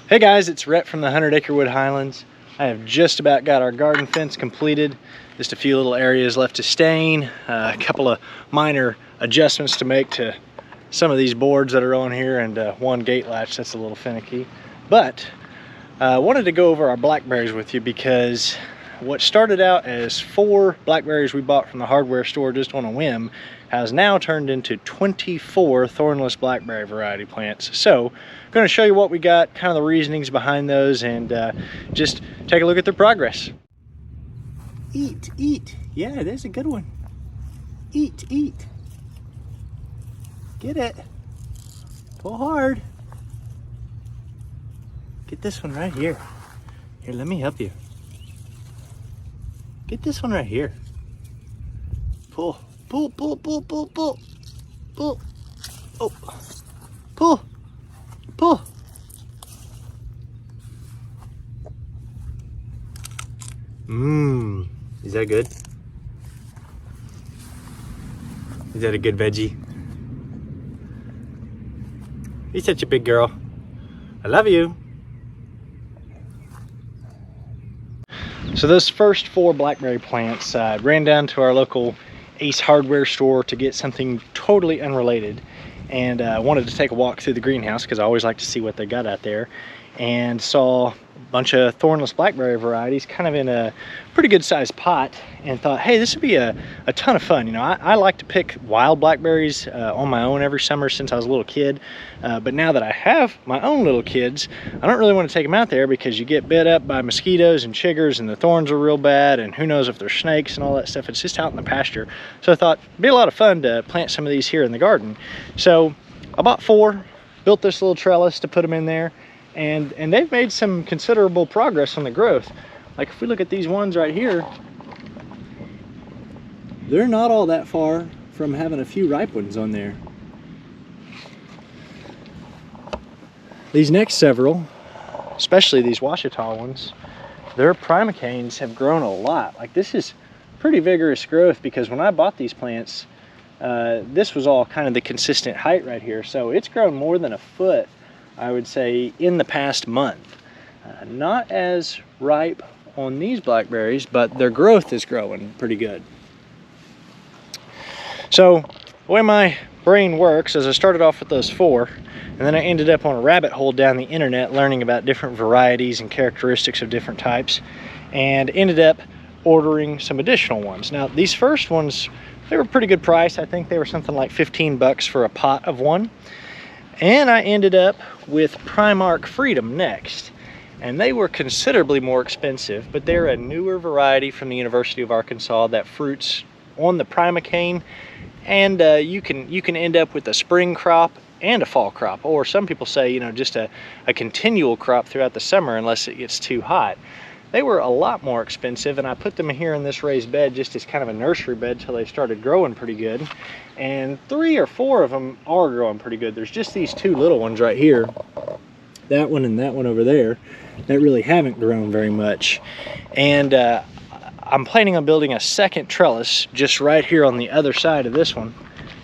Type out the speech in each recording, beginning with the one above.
Hey guys, it's Rhett from the 100 Acre Wood Highlands. I have just about got our garden fence completed. Just a few little areas left to stain, a couple of minor adjustments to make to some of these boards that are on here, and one gate latch that's a little finicky. But I wanted to go over our blackberries with you because what started out as 4 blackberries we bought from the hardware store just on a whim has now turned into 24 thornless blackberry variety plants. So I'm going to show you what we got, kind of the reasonings behind those, and just take a look at their progress. Eat, eat. Yeah, there's a good one. Eat, eat. Get it. Pull hard. Get this one right here. Here, let me help you. Get this one right here. Pull, pull, pull, pull, pull, pull, pull. Oh, pull, pull. Mmm, is that good? Is that a good veggie? You're such a big girl. I love you. So those first 4 blackberry plants, ran down to our local Ace hardware store to get something totally unrelated, and wanted to take a walk through the greenhouse because I always like to see what they got out there, and saw a bunch of thornless blackberry varieties kind of in a pretty good sized pot, and thought, hey, this would be a ton of fun. You know, I like to pick wild blackberries on my own every summer since I was a little kid, but now that I have my own little kids, I don't really want to take them out there because you get bit up by mosquitoes and chiggers, and the thorns are real bad, and who knows if there's snakes and all that stuff. It's just out in the pasture. So I thought it'd be a lot of fun to plant some of these here in the garden. So I bought 4, built this little trellis to put them in there, and they've made some considerable progress on the growth. Like if we look at these ones right here, they're not all that far from having a few ripe ones on there. These next several, especially these Washita ones, their primocanes have grown a lot. Like this is pretty vigorous growth, because when I bought these plants, this was all kind of the consistent height right here. So it's grown more than a foot, I would say, in the past month. Not as ripe on these blackberries, but their growth is growing pretty good. So the way my brain works is I started off with those 4, and then I ended up on a rabbit hole down the internet learning about different varieties and characteristics of different types, and ended up ordering some additional ones. Now these first ones, they were a pretty good price. I think they were something like 15 bucks for a pot of one. And I ended up with Primark Freedom next, and they were considerably more expensive, but they're a newer variety from the University of Arkansas that fruits on the primocane, and you can end up with a spring crop and a fall crop, or some people say, you know, just a continual crop throughout the summer unless it gets too hot. They were a lot more expensive, and I put them here in this raised bed just as kind of a nursery bed till they started growing pretty good. And 3 or 4 of them are growing pretty good. There's just these 2 little ones right here, that one and that one over there, that really haven't grown very much. And I'm planning on building a second trellis just right here on the other side of this one,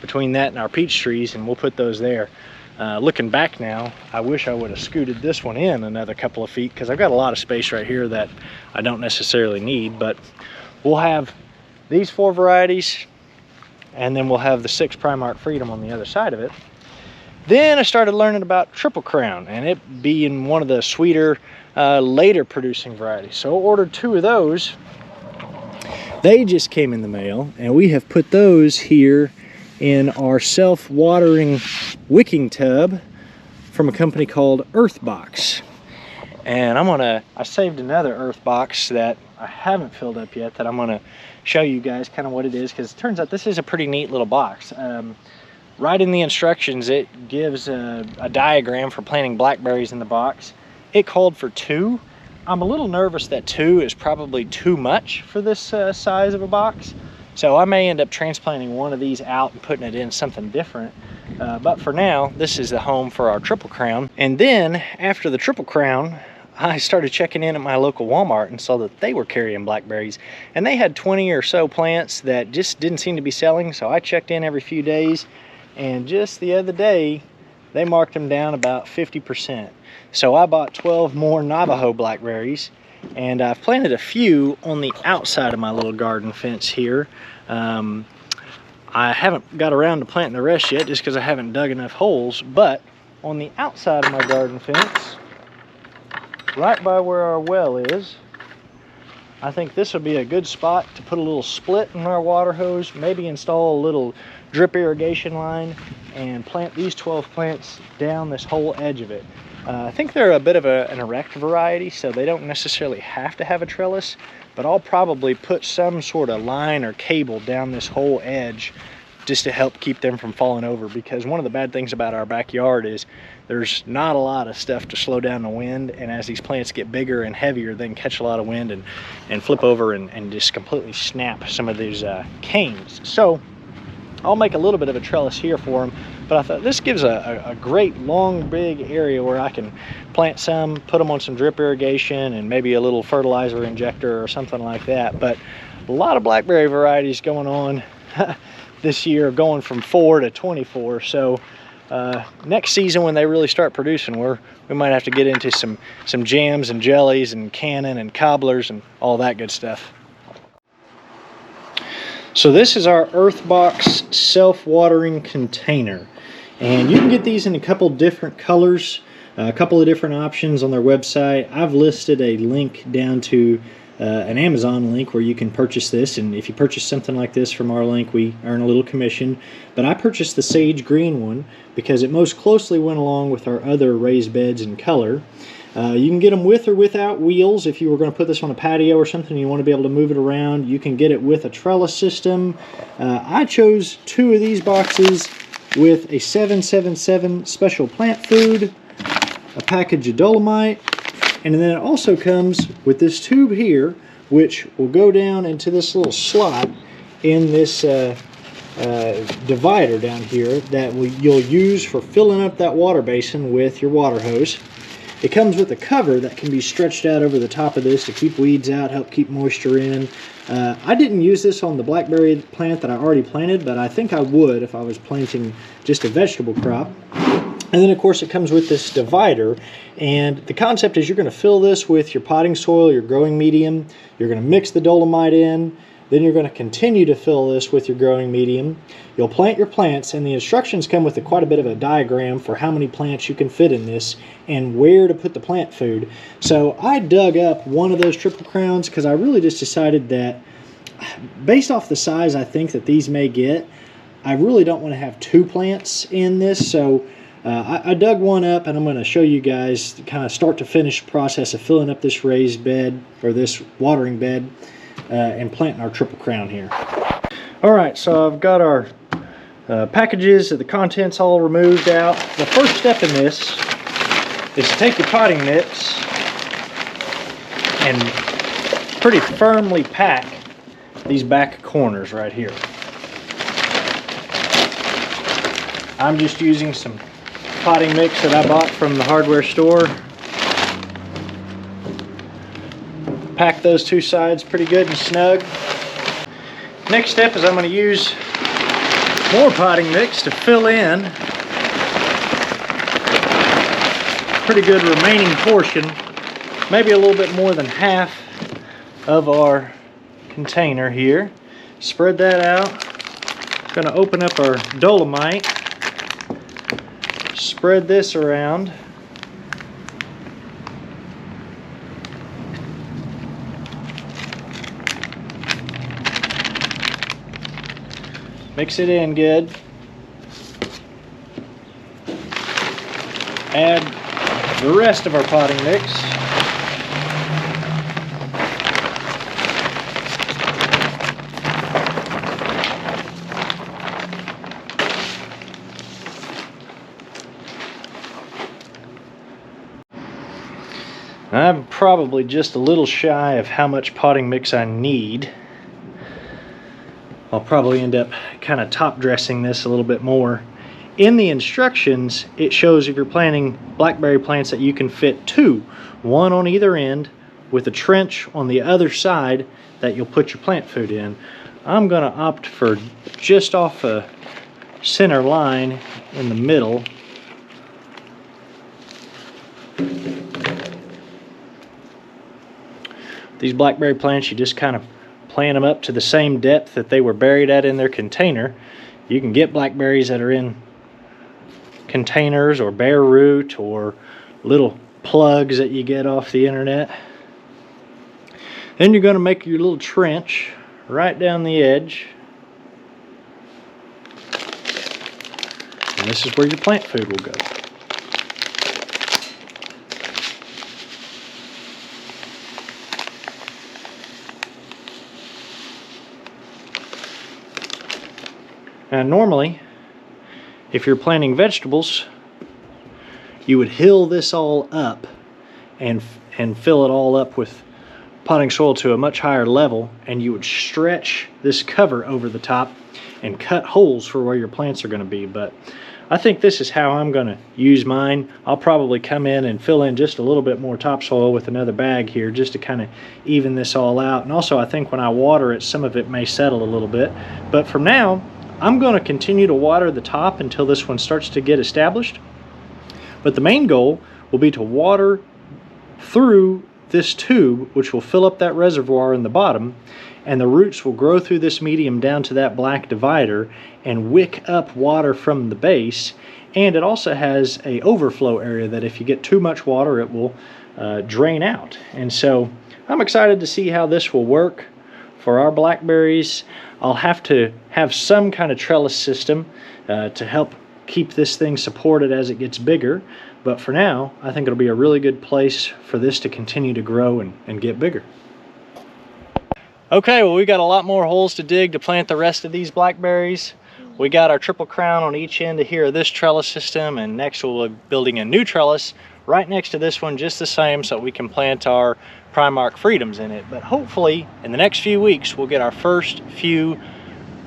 between that and our peach trees, and we'll put those there. Looking back now, I wish I would have scooted this one in another couple of feet, because I've got a lot of space right here that I don't necessarily need. But we'll have these 4 varieties, and then we'll have the 6 Primark Freedom on the other side of it. Then I started learning about Triple Crown, and it being one of the sweeter, later producing varieties. So I ordered 2 of those. They just came in the mail, and we have put those here in our self-watering wicking tub from a company called Earthbox. And I saved another Earthbox that I haven't filled up yet, that I'm gonna show you guys kind of what it is, because it turns out this is a pretty neat little box. Right in the instructions, it gives a diagram for planting blackberries in the box. It called for 2. I'm a little nervous that 2 is probably too much for this size of a box. So I may end up transplanting one of these out and putting it in something different. But for now, this is the home for our Triple Crown. And then after the Triple Crown, I started checking in at my local Walmart and saw that they were carrying blackberries. And they had 20 or so plants that just didn't seem to be selling. So I checked in every few days. And just the other day, they marked them down about 50%. So I bought 12 more Navajo blackberries, and I've planted a few on the outside of my little garden fence here. I haven't got around to planting the rest yet just because I haven't dug enough holes, but on the outside of my garden fence, right by where our well is, I think this would be a good spot to put a little split in our water hose, maybe install a little drip irrigation line, and plant these 12 plants down this whole edge of it. I think they're a bit of an erect variety, so they don't necessarily have to have a trellis, but I'll probably put some sort of line or cable down this whole edge just to help keep them from falling over, because one of the bad things about our backyard is there's not a lot of stuff to slow down the wind, and as these plants get bigger and heavier, they can catch a lot of wind and flip over and just completely snap some of these canes. So I'll make a little bit of a trellis here for them, but I thought this gives a great long big area where I can plant some, put them on some drip irrigation and maybe a little fertilizer injector or something like that. But a lot of blackberry varieties going on this year, going from 4 to 24. So next season when they really start producing, we might have to get into some jams and jellies and canning and cobblers and all that good stuff. So this is our Earthbox self-watering container, and you can get these in a couple different colors, a couple of different options on their website. I've listed a link down to an Amazon link where you can purchase this, and if you purchase something like this from our link, we earn a little commission. But I purchased the sage green one because it most closely went along with our other raised beds in color. You can get them with or without wheels. If you were going to put this on a patio or something and you want to be able to move it around, you can get it with a trellis system. I chose 2 of these boxes with a 777 special plant food, a package of dolomite, and then it also comes with this tube here, which will go down into this little slot in this divider down here that you'll use for filling up that water basin with your water hose. It comes with a cover that can be stretched out over the top of this to keep weeds out, help keep moisture in. I didn't use this on the blackberry plant that I already planted, but I think I would if I was planting just a vegetable crop. And then of course it comes with this divider, and the concept is you're going to fill this with your potting soil, your growing medium, you're going to mix the dolomite in, then you're going to continue to fill this with your growing medium. You'll plant your plants, and the instructions come with quite a bit of a diagram for how many plants you can fit in this and where to put the plant food. So I dug up one of those triple crowns because I really just decided that based off the size I think that these may get, I really don't want to have 2 plants in this. So I dug one up, and I'm going to show you guys the kind of start to finish process of filling up this raised bed or this watering bed and planting our triple crown here. Alright, so I've got our packages of the contents all removed out. The first step in this is to take your potting mix and pretty firmly pack these back corners right here. I'm just using some potting mix that I bought from the hardware store. Pack those 2 sides pretty good and snug. Next step is I'm going to use more potting mix to fill in pretty good remaining portion, maybe a little bit more than half of our container here. Spread that out. Going to open up our dolomite, spread this around. Mix it in good. Add the rest of our potting mix. I'm probably just a little shy of how much potting mix I need. I'll probably end up kind of top dressing this a little bit more. In the instructions, it shows if you're planting blackberry plants that you can fit 2, one on either end with a trench on the other side that you'll put your plant food in. I'm going to opt for just off a center line in the middle These blackberry plants, you just kind of plant them up to the same depth that they were buried at in their container. You can get blackberries that are in containers or bare root or little plugs that you get off the internet. Then you're going to make your little trench right down the edge. And this is where your plant food will go. Now normally, if you're planting vegetables, you would hill this all up and fill it all up with potting soil to a much higher level, and you would stretch this cover over the top and cut holes for where your plants are going to be. But I think this is how I'm going to use mine. I'll probably come in and fill in just a little bit more topsoil with another bag here just to kind of even this all out. And also I think when I water it, some of it may settle a little bit. But from now, I'm going to continue to water the top until this one starts to get established. But the main goal will be to water through this tube, which will fill up that reservoir in the bottom, and the roots will grow through this medium down to that black divider and wick up water from the base. And it also has a overflow area that if you get too much water, it will drain out. And so I'm excited to see how this will work for our blackberries. I'll have to have some kind of trellis system to help keep this thing supported as it gets bigger. But for now, I think it'll be a really good place for this to continue to grow and get bigger. Okay, well, we got a lot more holes to dig to plant the rest of these blackberries. We got our triple crown on each end of here of this trellis system, and next we'll be building a new trellis right next to this one, just the same, so we can plant our Primark Freedoms in it. But hopefully, in the next few weeks, we'll get our first few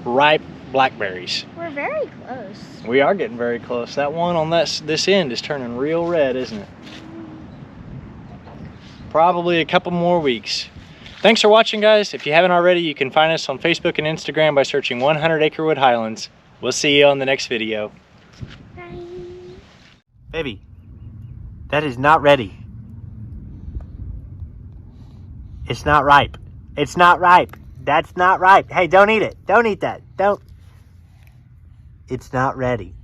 ripe blackberries. We're very close. We are getting very close. That one on this end is turning real red, isn't it? Probably a couple more weeks. Thanks for watching, guys. If you haven't already, you can find us on Facebook and Instagram by searching 100 Acre Wood Highlands. We'll see you on the next video. Bye. Baby, that is not ready. It's not ripe. It's not ripe. That's not ripe. Hey, don't eat it. Don't eat that. Don't. It's not ready.